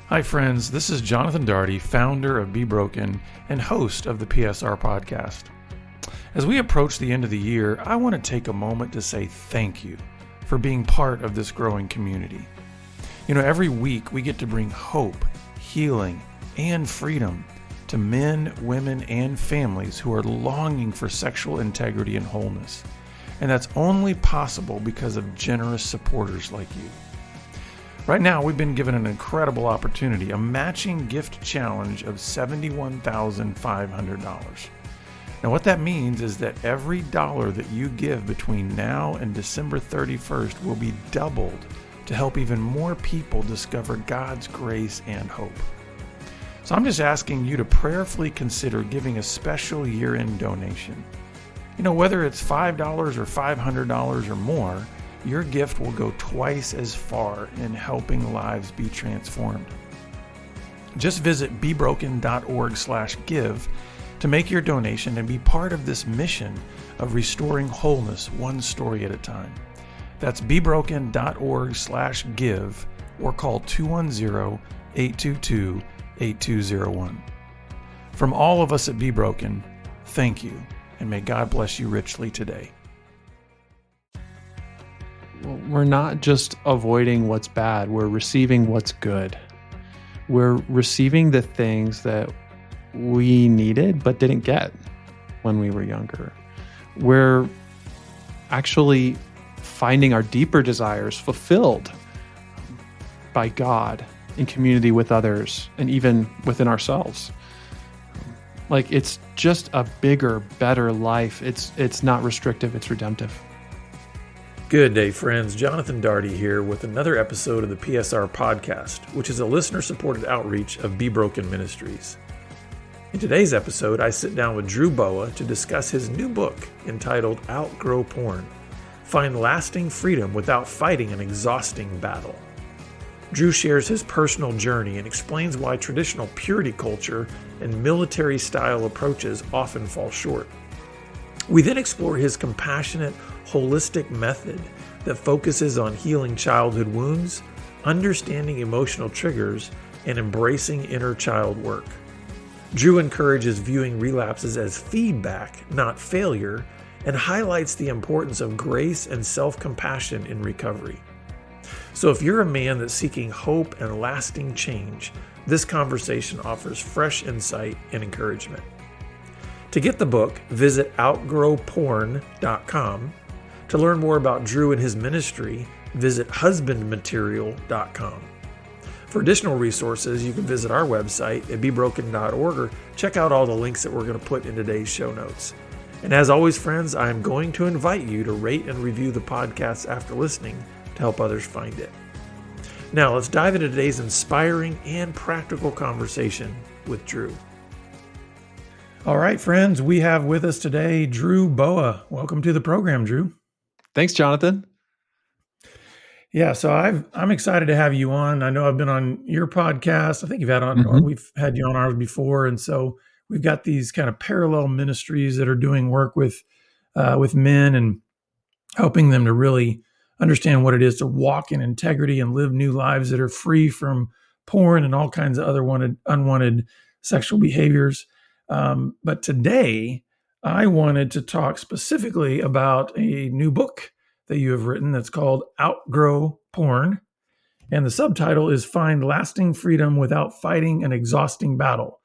Hi friends, this is Jonathan Daugherty, founder of Be Broken and host of the PSR Podcast. As we approach the end of the year, I want to take a moment to say thank you for being part of this growing community. You know, every week we get to bring hope, healing, and freedom to men, women, and families who are longing for sexual integrity and wholeness. And that's only possible because of generous supporters like you. Right now, we've been given an incredible opportunity, a matching gift challenge of $71,500. Now, what that means is that every dollar that you give between now and December 31st will be doubled to help even more people discover God's grace and hope. So I'm just asking you to prayerfully consider giving a special year-end donation. You know, whether it's $5 or $500 or more, your gift will go twice as far in helping lives be transformed. Just visit bebroken.org/give to make your donation and be part of this mission of restoring wholeness one story at a time. That's bebroken.org/give or call 210-822-8201. From all of us at Be Broken, thank you, and may God bless you richly today. We're not just avoiding what's bad, we're receiving what's good. We're receiving the things that we needed but didn't get when we were younger. We're actually finding our deeper desires fulfilled by God in community with others and even within ourselves. Like, it's just a bigger, better life. It's not restrictive, it's redemptive. Good day, friends. Jonathan Daugherty here with another episode of the PSR Podcast, which is a listener-supported outreach of Be Broken Ministries. In today's episode, I sit down with Drew Boa to discuss his new book entitled Outgrow Porn: Find Lasting Freedom Without Fighting an Exhausting Battle. Drew shares his personal journey and explains why traditional purity culture and military-style approaches often fall short. We then explore his compassionate, holistic method that focuses on healing childhood wounds, understanding emotional triggers, and embracing inner child work. Drew encourages viewing relapses as feedback, not failure, and highlights the importance of grace and self-compassion in recovery. So if you're a man that's seeking hope and lasting change, this conversation offers fresh insight and encouragement. To get the book, visit outgrowporn.com. To learn more about Drew and his ministry, visit husbandmaterial.com. For additional resources, you can visit our website at bebroken.org or check out all the links that we're going to put in today's show notes. And as always, friends, I am going to invite you to rate and review the podcast after listening to help others find it. Now, let's dive into today's inspiring and practical conversation with Drew. All right, friends, we have with us today Drew Boa. Welcome to the program, Drew. Thanks, Jonathan. Yeah, so I'm excited to have you on. I know I've been on your podcast. I think we've had you on ours before, and so we've got these kind of parallel ministries that are doing work with men and helping them to really understand what it is to walk in integrity and live new lives that are free from porn and all kinds of other unwanted sexual behaviors. But today, I wanted to talk specifically about a new book that you have written that's called Outgrow Porn. And the subtitle is Find Lasting Freedom Without Fighting an Exhausting Battle.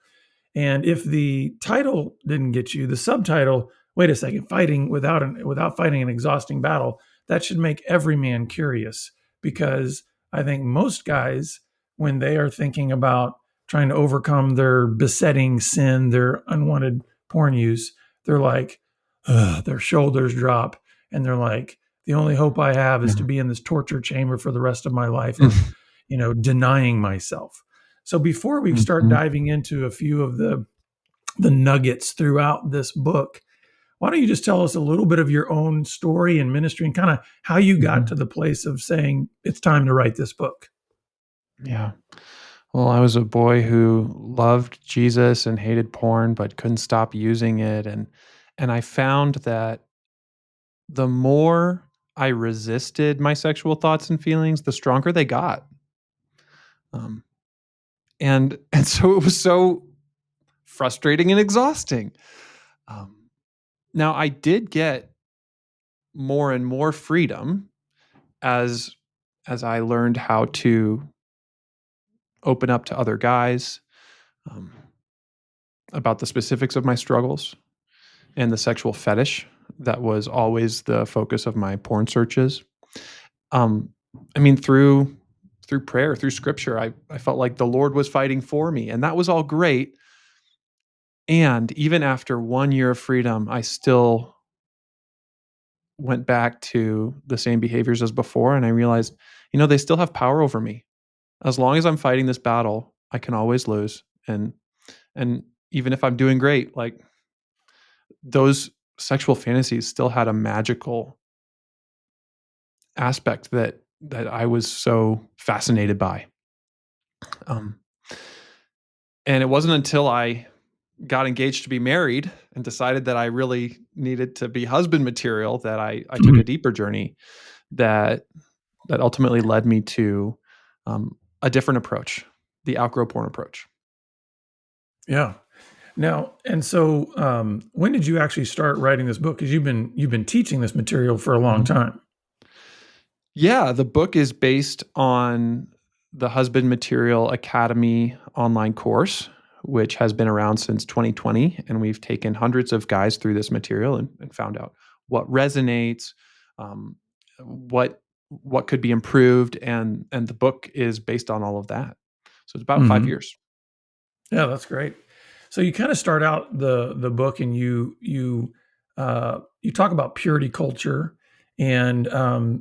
And if the title didn't get you, the subtitle, wait a second, without fighting an exhausting battle, that should make every man curious, because I think most guys, when they are thinking about trying to overcome their besetting sin, their unwanted porn use, they're like, their shoulders drop, and they're like, the only hope I have is to be in this torture chamber for the rest of my life, and denying myself. So before we start diving into a few of the nuggets throughout this book, why don't you just tell us a little bit of your own story and ministry and kind of how you got to the place of saying it's time to write this book? Yeah. Well, I was a boy who loved Jesus and hated porn, but couldn't stop using it. And I found that the more I resisted my sexual thoughts and feelings, the stronger they got. And so it was so frustrating and exhausting. Now I did get more and more freedom as I learned how to open up to other guys um, about the specifics of my struggles and the sexual fetish that was always the focus of my porn searches. Um, I mean, through prayer, through scripture, I felt like the Lord was fighting for me, and that was all great. And even after 1 year of freedom, I still went back to the same behaviors as before, and I realized, they still have power over me. As long as I'm fighting this battle, I can always lose. And even if I'm doing great, like those sexual fantasies still had a magical aspect that I was so fascinated by. Um, and it wasn't until I got engaged to be married and decided that I really needed to be husband material that I took a deeper journey that ultimately led me to a different approach, the Outgrow Porn approach. Yeah. Now, and so when did you actually start writing this book? Because you've been teaching this material for a long time. Yeah, the book is based on the Husband Material Academy online course, which has been around since 2020. And we've taken hundreds of guys through this material and found out what resonates, um, what could be improved, and the book is based on all of that. So it's about 5 years. Yeah, that's great. So you kind of start out the book, and you talk about purity culture, and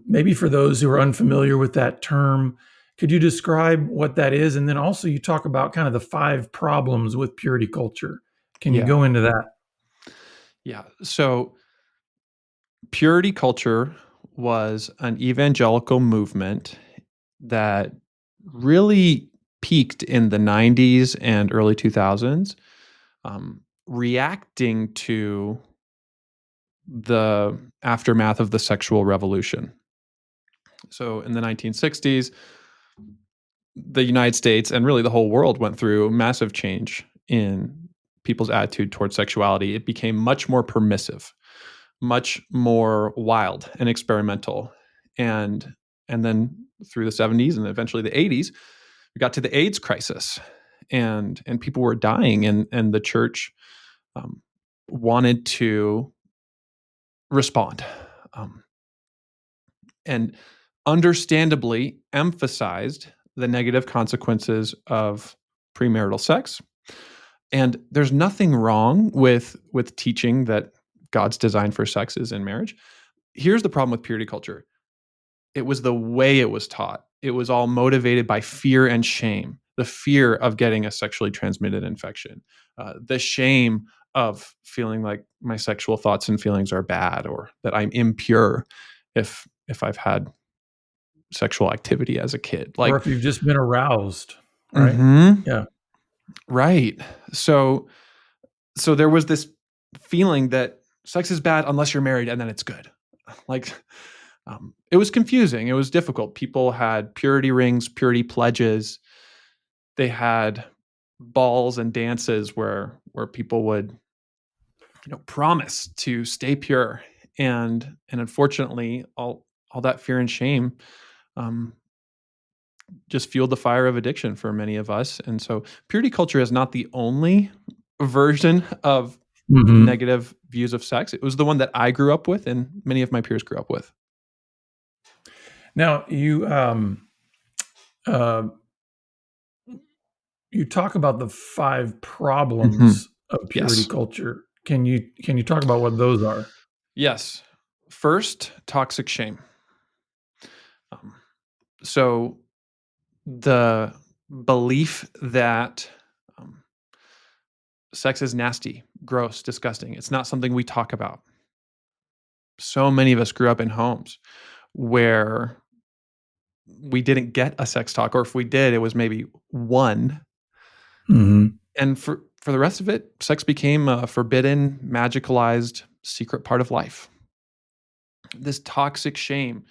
maybe for those who are unfamiliar with that term, could you describe what that is? And then also you talk about kind of the 5 problems with purity culture. Can you go into that? Yeah. So purity culture was an evangelical movement that really peaked in the 90s and early 2000s, reacting to the aftermath of the sexual revolution. So in the 1960s, the United States and really the whole world went through massive change in people's attitude towards sexuality. It became much more permissive, much more wild and experimental. And then through the 70s and eventually the 80s, we got to the AIDS crisis, and people were dying, and the church wanted to respond, and understandably emphasized the negative consequences of premarital sex. And there's nothing wrong with teaching that God's design for sex is in marriage. Here's the problem with purity culture. It was the way it was taught. It was all motivated by fear and shame, the fear of getting a sexually transmitted infection, the shame of feeling like my sexual thoughts and feelings are bad, or that I'm impure if I've had sexual activity as a kid. Or Like, if you've just been aroused, right? Yeah. Right. So there was this feeling that sex is bad unless you're married, and then it's good. Like, it was confusing. It was difficult. People had purity rings, purity pledges. They had balls and dances where people would, promise to stay pure. And unfortunately, all that fear and shame um, just fueled the fire of addiction for many of us. And so purity culture is not the only version of negative views of sex. It was the one that I grew up with and many of my peers grew up with. Now you talk about the 5 problems of purity Yes. culture. Can you talk about what those are? Yes. First, toxic shame. So the belief that sex is nasty, gross, disgusting. It's not something we talk about. So many of us grew up in homes where we didn't get a sex talk, or if we did, it was maybe one. And for the rest of it, sex became a forbidden, magicalized, secret part of life. This toxic shame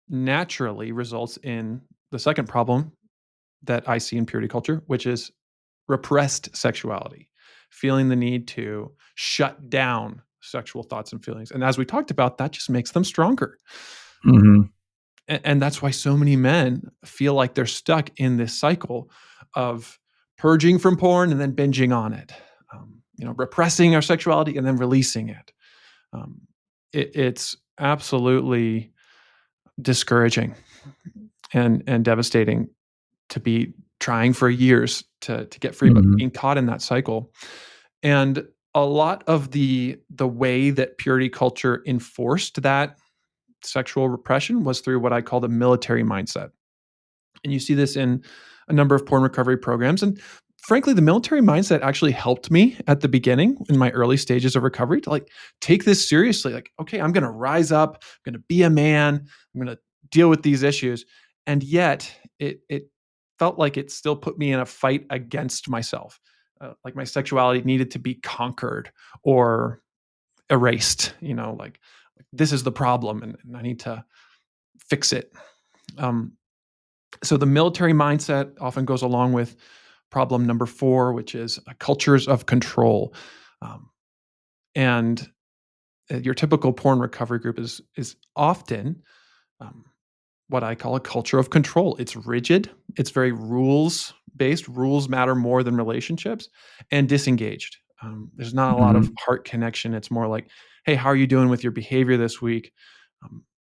naturally results in the second problem, that I see in purity culture, which is repressed sexuality, feeling the need to shut down sexual thoughts and feelings. And as we talked about, that just makes them stronger. Mm-hmm. And that's why so many men feel like they're stuck in this cycle of purging from porn and then binging on it, repressing our sexuality and then releasing it. It's absolutely discouraging and devastating to be trying for years to get free, but Mm-hmm. being caught in that cycle. And a lot of the way that purity culture enforced that sexual repression was through what I call the military mindset. And you see this in a number of porn recovery programs. And frankly, the military mindset actually helped me at the beginning in my early stages of recovery to like take this seriously. Like, okay, I'm going to rise up. I'm going to be a man. I'm going to deal with these issues. And yet it felt like it still put me in a fight against myself. Like my sexuality needed to be conquered or erased, like this is the problem and I need to fix it. So the military mindset often goes along with problem number 4, which is cultures of control. And your typical porn recovery group is often what I call a culture of control. It's rigid. It's very rules based. Rules matter more than relationships, and disengaged. There's not a lot of heart connection. It's more like, hey, how are you doing with your behavior this week?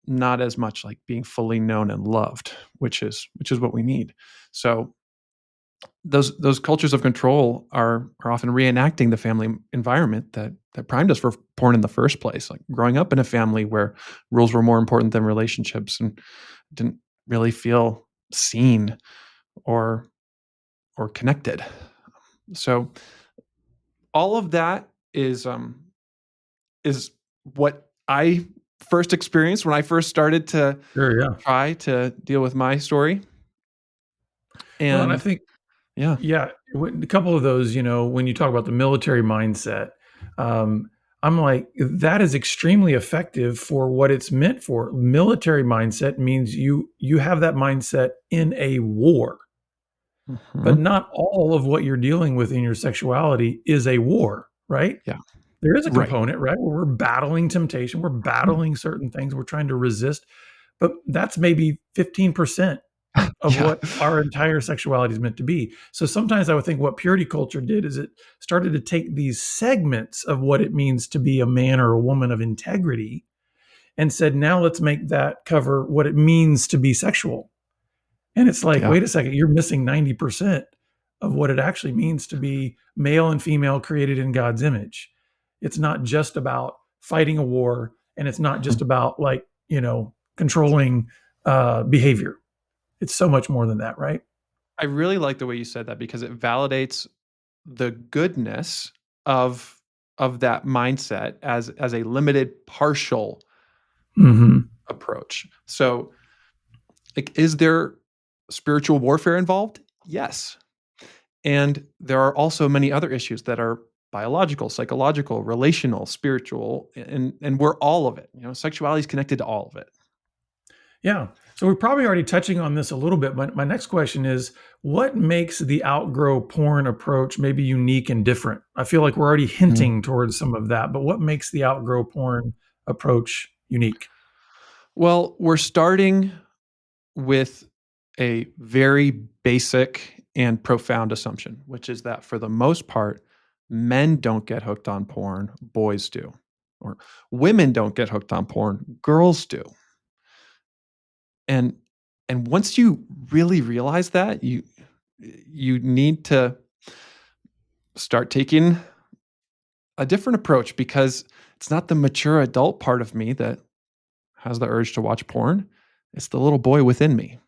Not as much like being fully known and loved, which is what we need. So those cultures of control are often reenacting the family environment that primed us for porn in the first place. Like growing up in a family where rules were more important than relationships and didn't really feel seen or connected. So all of that is what I first experienced when I first started to Sure, yeah. try to deal with my story. Well, and I And think, yeah, a couple of those, when you talk about the military mindset, I'm like, that is extremely effective for what it's meant for. Military mindset means you have that mindset in a war, but mhm, not all of what you're dealing with in your sexuality is a war, right? yeah, There is a right. component, right, where we're battling temptation, we're battling certain things, we're trying to resist, but that's maybe 15% of Yeah. what our entire sexuality is meant to be. So sometimes I would think what purity culture did is it started to take these segments of what it means to be a man or a woman of integrity and said, now let's make that cover what it means to be sexual. And it's like, Yeah. wait a second, you're missing 90% of what it actually means to be male and female created in God's image. It's not just about fighting a war, and it's not just Mhm. about controlling behavior. It's so much more than that, right? I really like the way you said that because it validates the goodness of that mindset as a limited partial Mm-hmm. approach. So, like, is there spiritual warfare involved? Yes. And there are also many other issues that are biological, psychological, relational, spiritual, and we're all of it. Sexuality is connected to all of it. Yeah. So we're probably already touching on this a little bit. But my next question is, what makes the outgrow porn approach maybe unique and different? I feel like we're already Mm. hinting towards some of that, but what makes the outgrow porn approach unique? Well, we're starting with a very basic and profound assumption, which is that for the most part, men don't get hooked on porn, boys do. Or women don't get hooked on porn, girls do. And once you really realize that, you need to start taking a different approach because it's not the mature adult part of me that has the urge to watch porn. It's the little boy within me.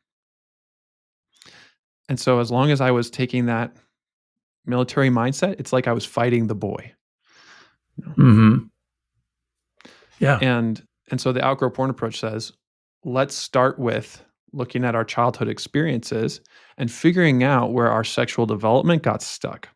And so as long as I was taking that military mindset, it's like I was fighting the boy. Mm-hmm. Yeah. And so the outgrow porn approach says, let's start with looking at our childhood experiences and figuring out where our sexual development got stuck.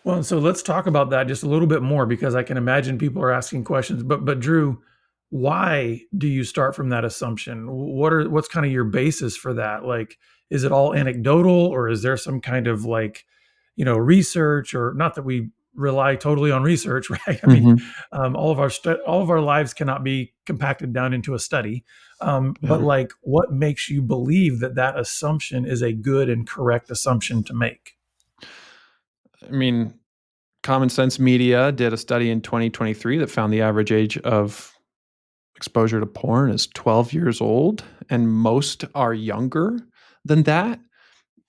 Well, so let's talk about that just a little bit more because I can imagine people are asking questions. But Drew, why do you start from that assumption? What's kind of your basis for that? Like, is it all anecdotal, or is there some kind of like, research? Or not that we rely totally on research, right? I mean, Hmm. all of our lives cannot be compacted down into a study. But Yeah. like, what makes you believe that that assumption is a good and correct assumption to make? I mean, Common Sense Media did a study in 2023 that found the average age of exposure to porn is 12 years old, and most are younger than that.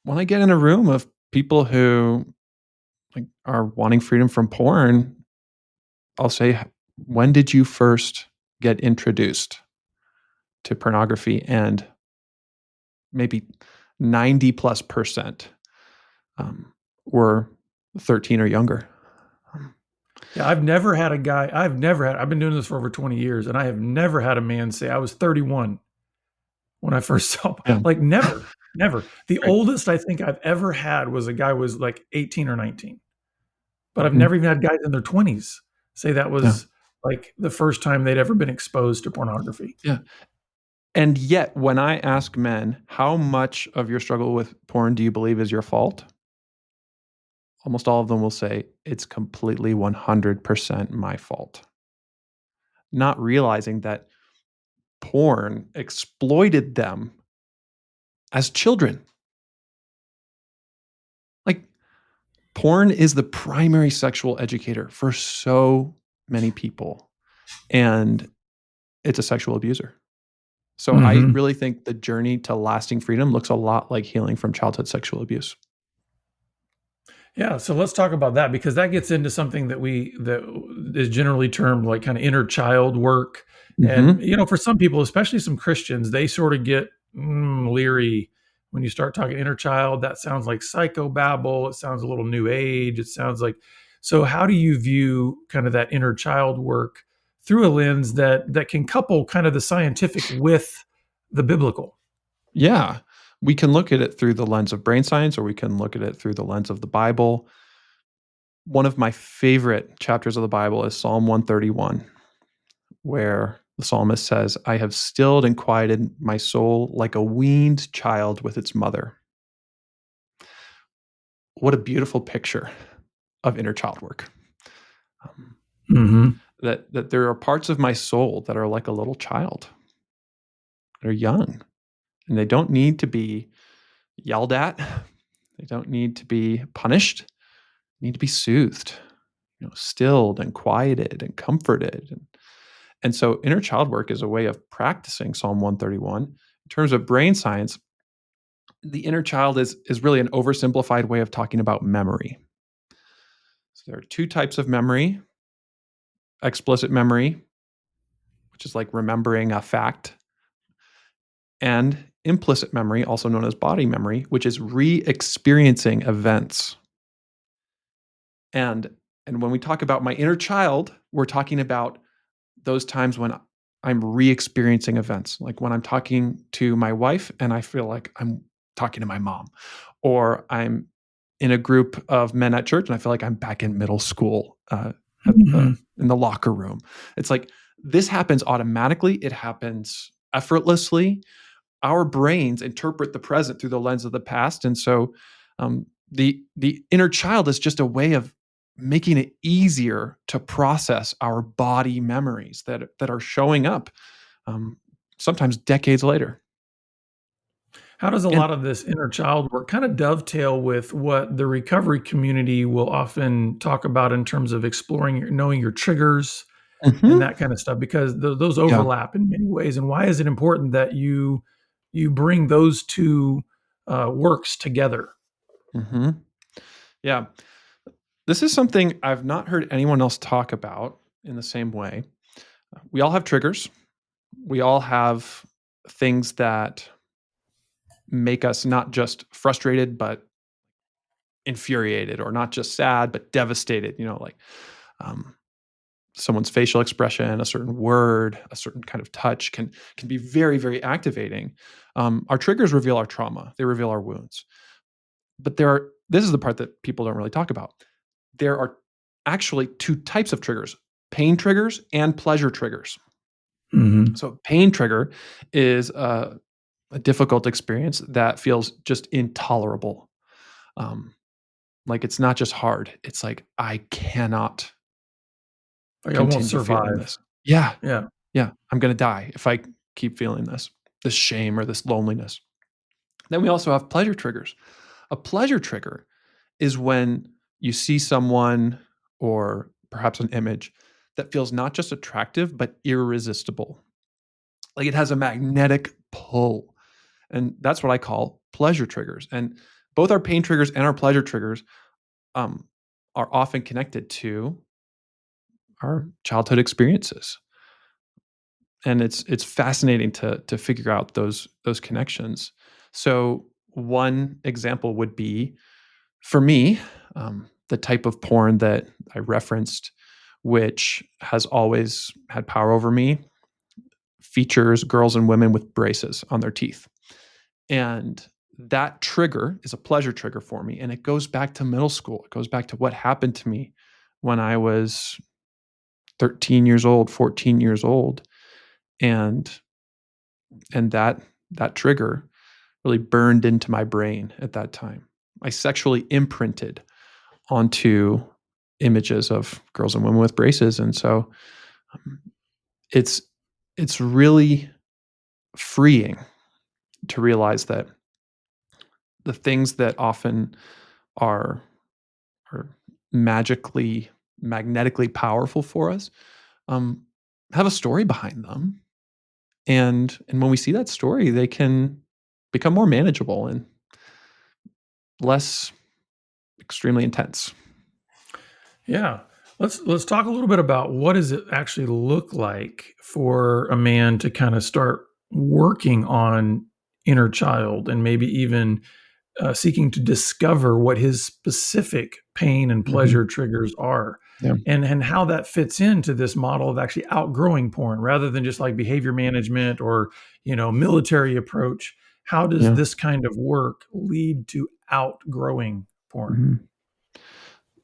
When I get in a room of people who like are wanting freedom from porn, I'll say, "When did you first get introduced to pornography?" And maybe 90 plus percent were 13 or younger. Um, Yeah, I've been doing this for over 20 years, and I have never had a man say I was 31 when I first saw, yeah, like, never, never. The right. oldest I think I've ever had was a guy was like 18 or 19, but I've Mhm. never even had guys in their 20s say that Yeah, was like the first time they'd ever been exposed to pornography. yeah. And yet, when I ask men, how much of your struggle with porn do you believe is your fault? Almost all of them will say, it's completely 100% my fault. Not realizing that porn exploited them as children. Like, porn is the primary sexual educator for so many people, and it's a sexual abuser. So I Mhm. really think the journey to lasting freedom looks a lot like healing from childhood sexual abuse. Yeah, so let's talk about that because that gets into something that is generally termed like kind of inner child work. And Mhm. for some people, especially some Christians, they sort of get leery when you start talking inner child. That sounds like psychobabble. It sounds a little new age. It sounds like so. How do you view kind of that inner child work through a lens that can couple kind of the scientific with the biblical? Yeah. We can look at it through the lens of brain science, or we can look at it through the lens of the Bible. One of my favorite chapters of the Bible is Psalm 131, where the psalmist says, I have stilled and quieted my soul like a weaned child with its mother. What a beautiful picture of inner child work. Um, Hmm. that there are parts of my soul that are like a little child. They're young, and they don't need to be yelled at. They don't need to be punished. They need to be soothed, stilled and quieted and comforted. And so inner child work is a way of practicing Psalm 131. In terms of brain science, the inner child is really an oversimplified way of talking about memory. So there are two types of memory: explicit memory, which is like remembering a fact, and implicit memory, also known as body memory, which is re-experiencing events. And and when we talk about my inner child, we're talking about those times when I'm re-experiencing events, like when I'm talking to my wife and I feel like I'm talking to my mom, or I'm in a group of men at church and I feel like I'm back in middle school in the locker room. It's like this happens automatically. It happens effortlessly. Our brains interpret the present through the lens of the past, and so the inner child is just a way of making it easier to process our body memories that are showing up um, sometimes decades later. How does a And lot of this inner child work kind of dovetail with what the recovery community will often talk about in terms of exploring knowing your triggers and Mhm. that kind of stuff? Because those Yeah. overlap in many ways. And why is it important that you bring those two works together? Hmm. Yeah. This is something I've not heard anyone else talk about in the same way. We all have triggers. We all have things that make us not just frustrated, but infuriated, or not just sad, but devastated. Like um, someone's facial expression, a certain word, a certain kind of touch can be very, very activating. Our triggers reveal our trauma. They reveal our wounds. But this is the part that people don't really talk about. There are actually two types of triggers: pain triggers and pleasure triggers. Mhm. So pain trigger is a difficult experience that feels just intolerable. Um, like it's not just hard. It's like, I cannot Like, I won't continue feeling survive. this. Yeah. Yeah. Yeah. I'm going to die if I keep feeling this shame or this loneliness. Then we also have pleasure triggers. A pleasure trigger is when you see someone or perhaps an image that feels not just attractive, but irresistible. Like it has a magnetic pull. And that's what I call pleasure triggers. And both our pain triggers and our pleasure triggers um, are often connected to our childhood experiences. And it's fascinating to figure out those connections. So one example would be for me, the type of porn that I referenced, which has always had power over me, features girls and women with braces on their teeth. And that trigger is a pleasure trigger for me. And it goes back to middle school. It goes back to what happened to me when I was 13 years old, 14 years old. And that trigger really burned into my brain at that time. I sexually imprinted onto images of girls and women with braces. And so um, it's it's really freeing to realize that the things that often are are magnetically powerful for us um, have a story behind them, and when we see that story, they can become more manageable and less extremely intense. Yeah. Let's talk a little bit about what does it actually look like for a man to kind of start working on inner child and maybe even seeking to discover what his specific pain and Mhm. pleasure triggers are, Yeah, and how that fits into this model of actually outgrowing porn rather than just like behavior management or military approach. How does yeah. this kind of work lead to outgrowing porn?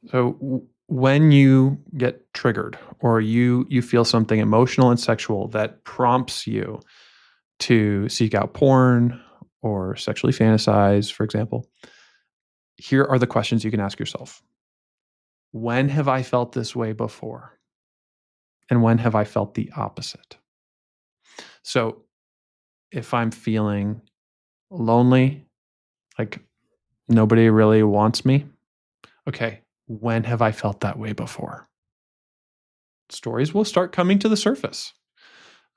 Mhm. So when you get triggered or you feel something emotional and sexual that prompts you to seek out porn or sexually fantasize, for example, here are the questions you can ask yourself. When have I felt this way before? And when have I felt the opposite? So if I'm feeling lonely, like nobody really wants me, okay, when have I felt that way before? Stories will start coming to the surface.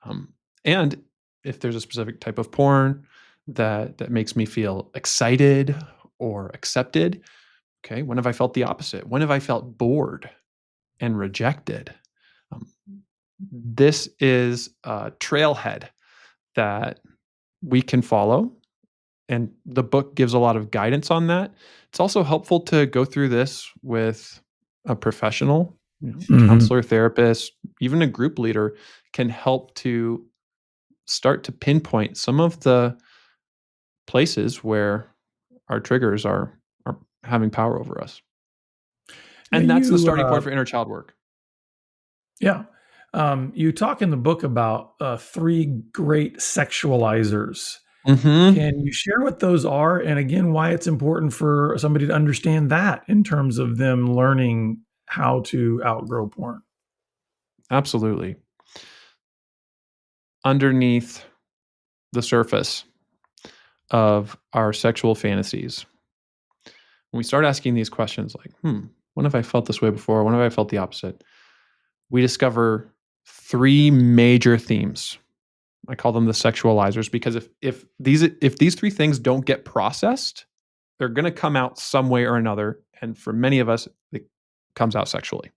Um, and if there's a specific type of porn that makes me feel excited or accepted, okay, when have I felt the opposite? When have I felt bored and rejected? Um, this is a trailhead that we can follow, and the book gives a lot of guidance on that. It's also helpful to go through this with a professional, Mhm. counselor, therapist, even a group leader can help to start to pinpoint some of the places where our triggers are having power over us. Now And that's the you, starting point for inner child work. yeah, you talk in the book about three great sexualizers. Mhm. Can you share what those are, and again, why it's important for somebody to understand that in terms of them learning how to outgrow porn? Absolutely. Underneath the surface of our sexual fantasies, when we start asking these questions like, when have I felt this way before? When have I felt the opposite? We discover three major themes. I call them the sexualizers because if these three things don't get processed, they're going to come out some way or another. And for many of us, it comes out sexually.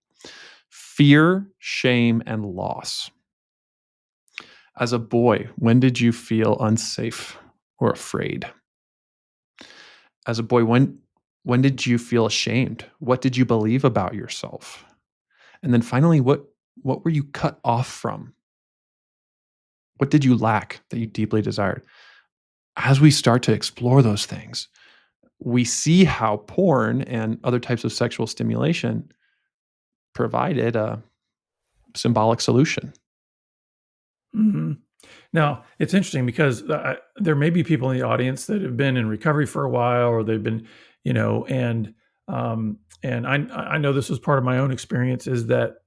Fear, shame, and loss. As a boy, when did you feel unsafe or afraid? As a boy, when did you feel ashamed? What did you believe about yourself? And then finally, what were you cut off from? What did you lack that you deeply desired? As we start to explore those things, we see how porn and other types of sexual stimulation provided a symbolic solution. hmm Now, it's interesting because there may be people in the audience that have been in recovery for a while, or they've been, and I know this was part of my own experience is that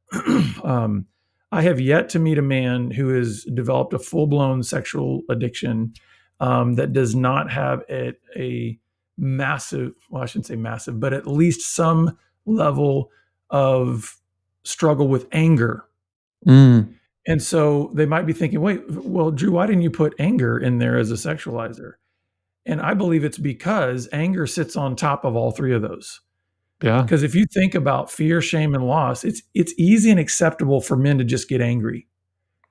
um, I have yet to meet a man who has developed a full blown sexual addiction that does not have a massive, well, I shouldn't say massive, but at least some level of struggle with anger. Mm, And so they might be thinking, wait, well, Drew, why didn't you put anger in there as a sexualizer? And I believe it's because anger sits on top of all three of those. yeah. Because if you think about fear, shame, and loss, it's easy and acceptable for men to just get angry.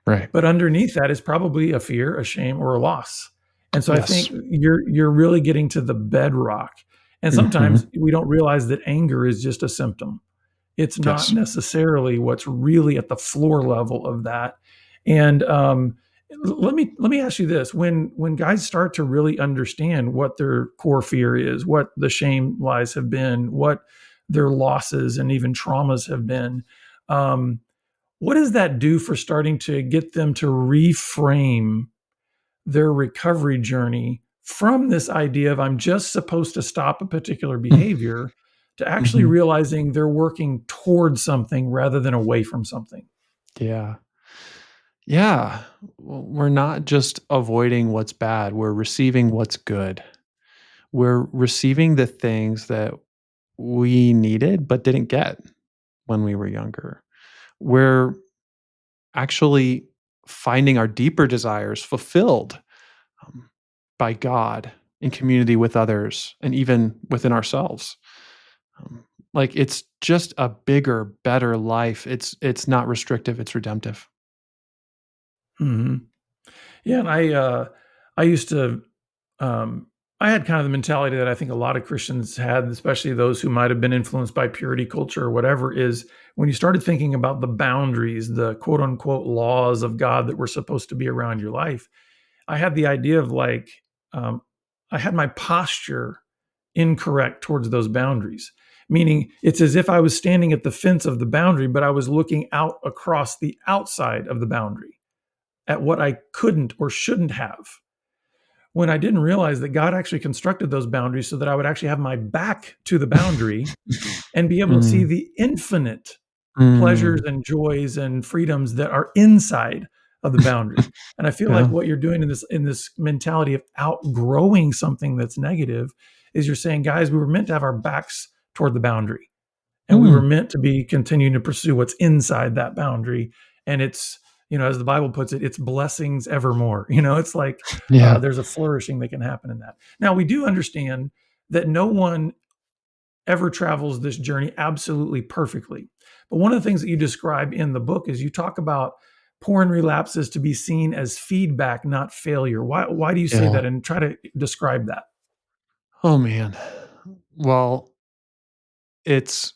Right. But underneath that is probably a fear, a shame, or a loss. And so I think Yes. you're really getting to the bedrock. And sometimes Hmm. we don't realize that anger is just a symptom. It's not Yes. necessarily what's really at the floor level of that. And let me ask you this: when guys start to really understand what their core fear is, what the shame lies have been, what their losses and even traumas have been, um, what does that do for starting to get them to reframe their recovery journey from this idea of I'm just supposed to stop a particular behavior to actually Hmm. realizing they're working towards something rather than away from something? Yeah. Yeah. Well, we're not just avoiding what's bad, we're receiving what's good. We're receiving the things that we needed but didn't get when we were younger. We're actually finding our deeper desires fulfilled um, by God in community with others and even within ourselves. Um, like it's just a bigger, better life. It's not restrictive, it's redemptive. hmm Yeah, and I used to um, I had kind of the mentality that I think a lot of Christians had, especially those who might have been influenced by purity culture or whatever, is when you started thinking about the boundaries, the quote unquote laws of God that were supposed to be around your life. I had the idea of like, um, I had my posture incorrect towards those boundaries, meaning it's as if I was standing at the fence of the boundary, but I was looking out across the outside of the boundary at what I couldn't or shouldn't have. When I didn't realize that God actually constructed those boundaries so that I would actually have my back to the boundary and be able to see Mm, the infinite pleasures mm. and joys and freedoms that are inside of the boundary. And I feel like Yeah. what you're doing in this mentality of outgrowing something that's negative is you're saying, guys, we were meant to have our backs toward the boundary, and we were Mm. meant to be continuing to pursue what's inside that boundary. And it's, as the Bible puts it, it's blessings evermore. It's like Yeah. there's a flourishing that can happen in that. Now we do understand that no one ever travels this journey absolutely perfectly. But one of the things that you describe in the book is you talk about porn relapses to be seen as feedback, not failure. Why do you say Yeah. that, and try to describe that? Oh man. Well, it's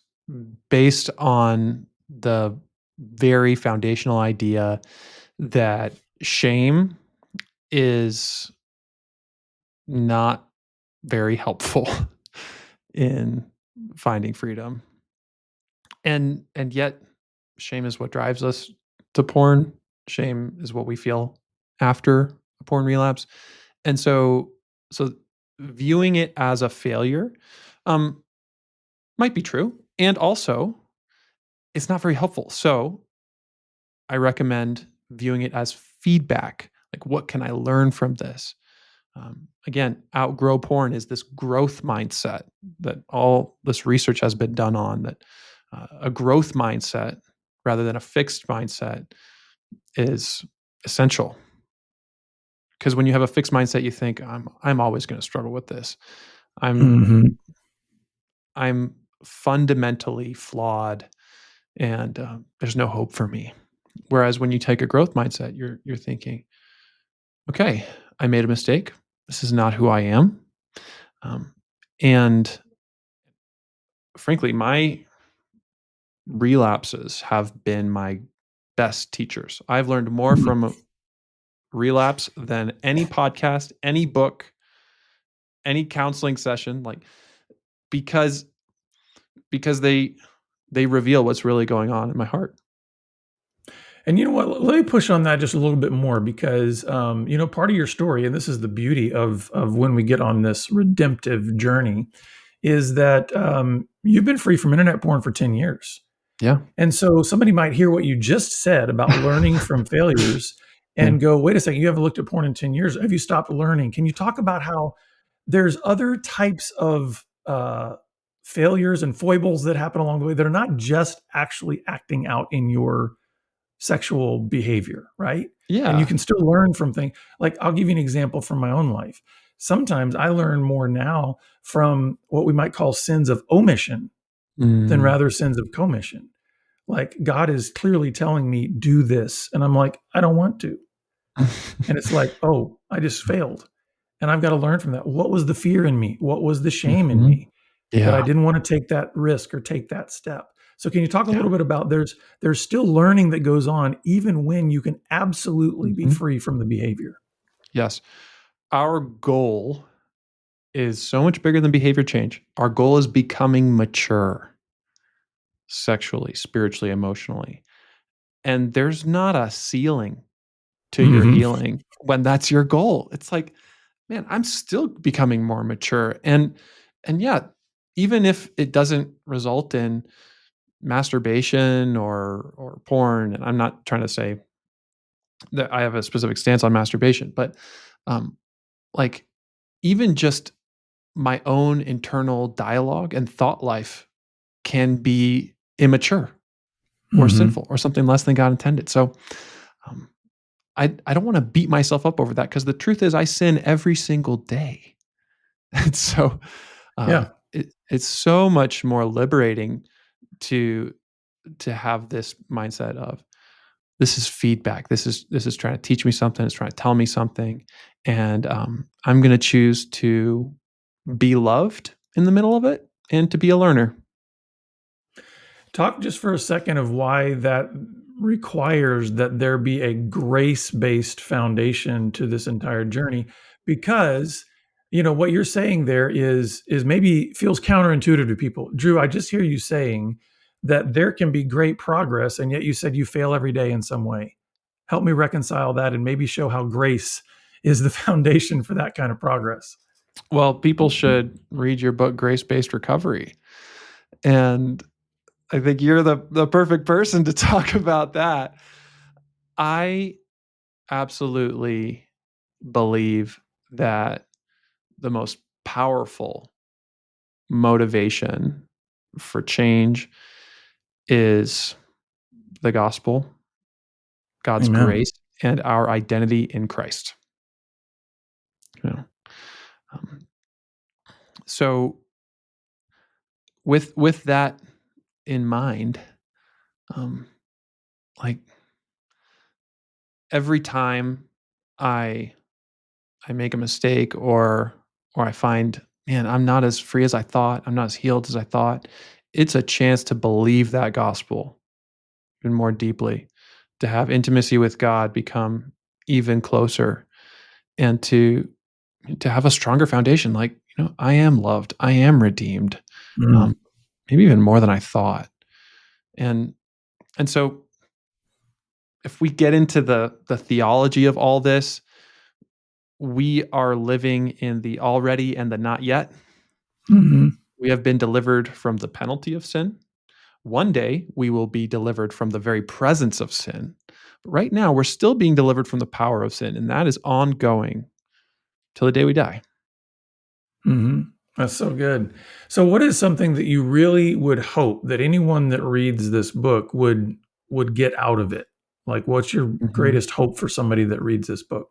based on the very foundational idea that shame is not very helpful in finding freedom. And yet shame is what drives us to porn. Shame is what we feel after a porn relapse. And so viewing it as a failure um might be true, and also it's not very helpful. So I recommend viewing it as feedback. Like, what can I learn from this? Again, outgrow porn is this growth mindset that all this research has been done on. That a growth mindset rather than a fixed mindset is essential. Because when you have a fixed mindset, you think I'm always going to struggle with this. I'm Mhm. I'm fundamentally flawed, and there's no hope for me. Whereas when you take a growth mindset, you're thinking, okay, I made a mistake. This is not who I am. Um, and frankly, my relapses have been my best teachers. I've learned more Mhm. from a relapse than any podcast, any book, any counseling session, like because because they reveal what's really going on in my heart. And you know what? Let me push on that just a little bit more because part of your story, and this is the beauty of when we get on this redemptive journey, is that you've been free from internet porn for 10 years. Yeah. And so somebody might hear what you just said about learning from failures Yeah. and go, wait a second, you haven't looked at porn in 10 years. Have you stopped learning? Can you talk about how there's other types of failures and foibles that happen along the way that are not just actually acting out in your sexual behavior, right? And you Yeah. can still learn from things. Like, I'll give you an example from my own life. Sometimes I learn more now from what we might call sins of omission than Mm. rather sins of commission. Like, God is clearly telling me, do this. And I'm like, I don't want to. And it's like, oh, I just failed. And I've got to learn from that. What was the fear in me? What was the shame in Mhm. me that I Yeah. didn't want to take that risk or take that step? So can you talk a Yeah. little bit about there's still learning that goes on even when you can absolutely be Mhm. free from the behavior? Yes. Our goal is so much bigger than behavior change. Our goal is becoming mature sexually, spiritually, emotionally. And there's not a ceiling to your Mhm. healing when that's your goal. It's like, man, I'm still becoming more mature. And yeah, even if it doesn't result in masturbation or porn, and I'm not trying to say that I have a specific stance on masturbation, but um like even just my own internal dialogue and thought life can be immature or Mhm. sinful or something less than God intended. So um, I don't want to beat myself up over that because the truth is I sin every single day. And so Yeah. it's so much more liberating to have this mindset of this is feedback. This is trying to teach me something. It's trying to tell me something, and I'm going to choose to be loved in the middle of it and to be a learner. Talk just for a second of why that requires that there be a grace-based foundation to this entire journey, because what you're saying there is maybe feels counterintuitive to people. Drew, I just hear you saying that there can be great progress, and yet you said you fail every day in some way. Help me reconcile that and maybe show how grace is the foundation for that kind of progress. Well, people should read your book, Grace Based Recovery. And I think you're the perfect person to talk about that. I absolutely believe that the most powerful motivation for change is the gospel, God's Amen. grace, and our identity in Christ. You know, um, so with that in mind, um, like every time I I make a mistake or I find, man, I'm not as free as I thought, I'm not as healed as I thought, it's a chance to believe that gospel even more deeply, to have intimacy with God become even closer, and to have a stronger foundation. Like, I am loved, I am redeemed, Mm. um, maybe even more than I thought. And and so if we get into the theology of all this, we are living in the already and the not yet. Mhm. We have been delivered from the penalty of sin. One day we will be delivered from the very presence of sin. But right now, we're still being delivered from the power of sin, and that is ongoing till the day we die. Mhm. That's so good. So what is something that you really would hope that anyone that reads this book would get out of it? Like, what's your Mhm. greatest hope for somebody that reads this book?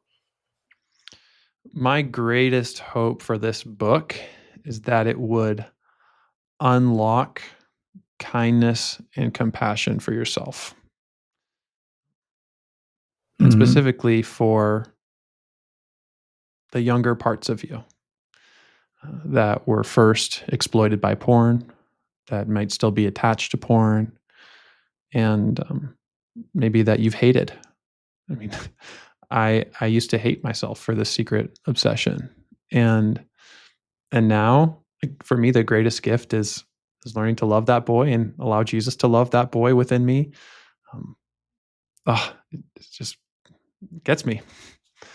My greatest hope for this book is that it would unlock kindness and compassion for yourself, and Mhm. specifically for the younger parts of you that were first exploited by porn, that might still be attached to porn, and maybe that you've hated. I mean, I used to hate myself for this secret obsession, and now, like, for me, the greatest gift is learning to love that boy and allow Jesus to love that boy within me. Um, it just gets me.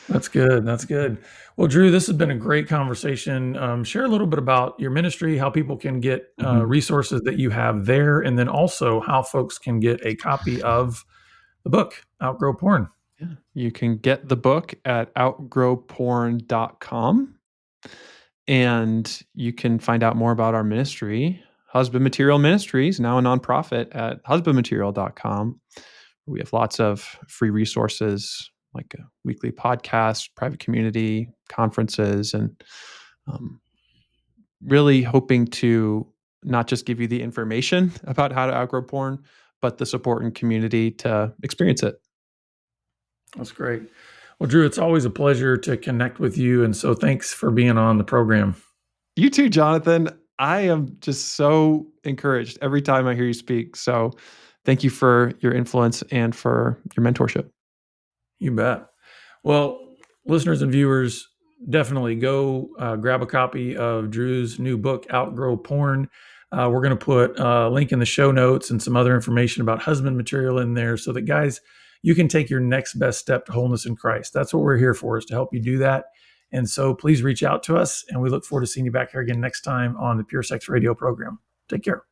That's good. That's good. Well, Drew, this has been a great conversation. Share a little bit about your ministry, how people can get resources that you have there, and then also how folks can get a copy of the book, Outgrow Porn. Yeah. You can get the book at outgrowporn.com, and you can find out more about our ministry, Husband Material Ministries, now a nonprofit, at husbandmaterial.com. We have lots of free resources like a weekly podcast, private community, conferences, and really hoping to not just give you the information about how to outgrow porn, but the support and community to experience it. That's great. Well, Drew, it's always a pleasure to connect with you. And so thanks for being on the program. You too, Jonathan. I am just so encouraged every time I hear you speak. So thank you for your influence and for your mentorship. You bet. Well, listeners and viewers, definitely go grab a copy of Drew's new book, Outgrow Porn. We're going to put a link in the show notes and some other information about husband material in there so that, guys, you can take your next best step to wholeness in Christ. That's what we're here for, is to help you do that. And so please reach out to us, and we look forward to seeing you back here again next time on the Pure Sex Radio program. Take care.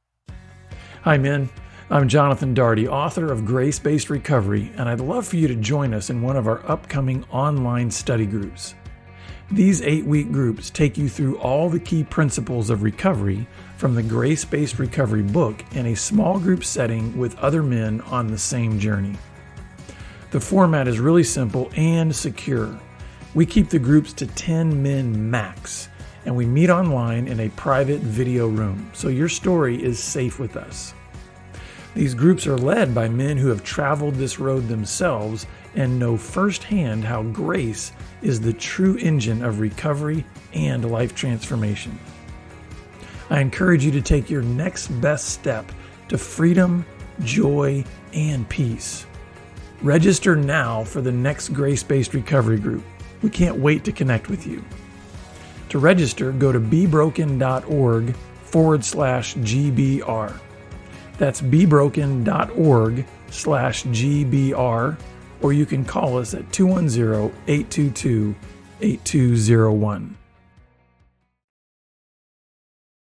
Hi, men. I'm Jonathan Daugherty, author of Grace-Based Recovery, and I'd love for you to join us in one of our upcoming online study groups. These 8-week groups take you through all the key principles of recovery from the Grace-Based Recovery book in a small group setting with other men on the same journey. The format is really simple and secure. We keep the groups to 10 men max, and we meet online in a private video room, so your story is safe with us. These groups are led by men who have traveled this road themselves and know firsthand how grace is the true engine of recovery and life transformation. I encourage you to take your next best step to freedom, joy, and peace. Register now for the next Grace-Based Recovery group. We can't wait to connect with you. To register, go to bebroken.org/GBR. That's bebroken.org/GBR, or you can call us at 210-822-8201.